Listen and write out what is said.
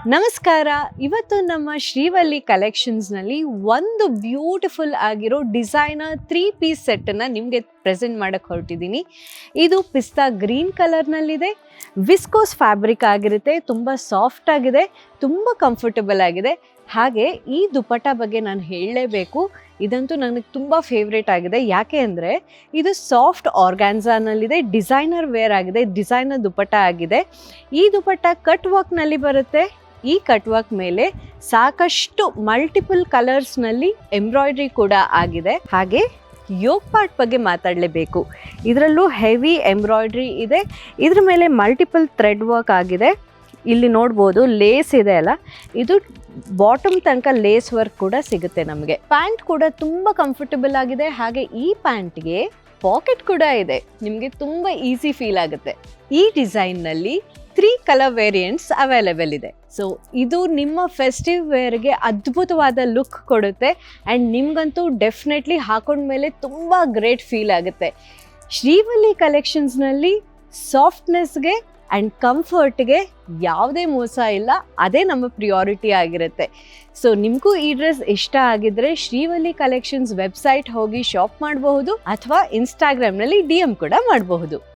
ನಮಸ್ಕಾರ. ಇವತ್ತು ನಮ್ಮ ಶ್ರೀವಲ್ಲಿ ಕಲೆಕ್ಷನ್ಸ್ನಲ್ಲಿ ಒಂದು ಬ್ಯೂಟಿಫುಲ್ ಆಗಿರೋ ಡಿಸೈನರ್ 3 ಪೀಸ್ ಸೆಟ್ಟನ್ನು ನಿಮಗೆ ಪ್ರೆಸೆಂಟ್ ಮಾಡೋಕ್ಕೆ ಹೊರಟಿದ್ದೀನಿ. ಇದು ಪಿಸ್ತಾ ಗ್ರೀನ್ ಕಲರ್ನಲ್ಲಿದೆ. ವಿಸ್ಕೋಸ್ ಫ್ಯಾಬ್ರಿಕ್ ಆಗಿರುತ್ತೆ, ತುಂಬ ಸಾಫ್ಟ್ ಆಗಿದೆ, ತುಂಬ ಕಂಫರ್ಟಬಲ್ ಆಗಿದೆ. ಹಾಗೆ ಈ ದುಪಟ್ಟ ಬಗ್ಗೆ ನಾನು ಹೇಳಲೇಬೇಕು. ಇದಂತೂ ನನಗೆ ತುಂಬ ಫೇವ್ರೇಟ್ ಆಗಿದೆ. ಯಾಕೆ ಅಂದರೆ ಇದು ಸಾಫ್ಟ್ ಆರ್ಗ್ಯಾನ್ಸಾನಲ್ಲಿದೆ, ಡಿಸೈನರ್ ವೇರ್ ಆಗಿದೆ, ಡಿಸೈನರ್ ದುಪಟ್ಟ ಆಗಿದೆ. ಈ ದುಪಟ್ಟ ಕಟ್ ವರ್ಕ್ನಲ್ಲಿ ಬರುತ್ತೆ. ಈ ಕಟ್ ವರ್ಕ್ ಮೇಲೆ ಸಾಕಷ್ಟು ಮಲ್ಟಿಪಲ್ ಕಲರ್ಸ್ನಲ್ಲಿ ಎಂಬ್ರಾಯ್ಡ್ರಿ ಕೂಡ ಆಗಿದೆ. ಹಾಗೆ ಯೋಗ್ ಪಾರ್ಟ್ ಬಗ್ಗೆ ಮಾತಾಡಲೇಬೇಕು. ಇದರಲ್ಲೂ ಹೆವಿ ಎಂಬ್ರಾಯ್ಡ್ರಿ ಇದೆ. ಇದ್ರ ಮೇಲೆ ಮಲ್ಟಿಪಲ್ ಥ್ರೆಡ್ ವರ್ಕ್ ಆಗಿದೆ. ಇಲ್ಲಿ ನೋಡ್ಬೋದು ಲೇಸ್ ಇದೆ ಅಲ್ಲ, ಇದು ಬಾಟಮ್ ತನಕ ಲೇಸ್ ವರ್ಕ್ ಕೂಡ ಸಿಗುತ್ತೆ ನಮಗೆ. ಪ್ಯಾಂಟ್ ಕೂಡ ತುಂಬ ಕಂಫರ್ಟಬಲ್ ಆಗಿದೆ. ಹಾಗೆ ಈ ಪ್ಯಾಂಟ್ಗೆ ಪಾಕೆಟ್ ಕೂಡ ಇದೆ, ನಿಮಗೆ ತುಂಬ ಈಸಿ ಫೀಲ್ ಆಗುತ್ತೆ. ಈ ಡಿಸೈನ್ನಲ್ಲಿ 3 ಕಲರ್ ವೇರಿಯಂಟ್ಸ್ ಅವೈಲೇಬಲ್ ಇದೆ. ಸೊ ಇದು ನಿಮ್ಮ ಫೆಸ್ಟಿವ್ ವೇರ್ಗೆ ಅದ್ಭುತವಾದ ಲುಕ್ ಕೊಡುತ್ತೆ ಆ್ಯಂಡ್ ನಿಮಗಂತೂ ಡೆಫಿನೆಟ್ಲಿ ಹಾಕೊಂಡ್ಮೇಲೆ ತುಂಬ ಗ್ರೇಟ್ ಫೀಲ್ ಆಗುತ್ತೆ. ಶ್ರೀವಲ್ಲಿ ಕಲೆಕ್ಷನ್ಸ್ನಲ್ಲಿ ಸಾಫ್ಟ್ನೆಸ್ಗೆ ಆ್ಯಂಡ್ ಕಂಫರ್ಟ್ಗೆ ಯಾವುದೇ ಮೋಸ ಇಲ್ಲ, ಅದೇ ನಮ್ಮ ಪ್ರಿಯಾರಿಟಿ ಆಗಿರುತ್ತೆ. ಸೊ ನಿಮಗೂ ಈ ಡ್ರೆಸ್ ಇಷ್ಟ ಆಗಿದ್ರೆ ಶ್ರೀವಲ್ಲಿ ಕಲೆಕ್ಷನ್ಸ್ ವೆಬ್ಸೈಟ್ ಹೋಗಿ ಶಾಪ್ ಮಾಡಬಹುದು ಅಥವಾ ಇನ್ಸ್ಟಾಗ್ರಾಮ್ನಲ್ಲಿ DM ಕೂಡ ಮಾಡಬಹುದು.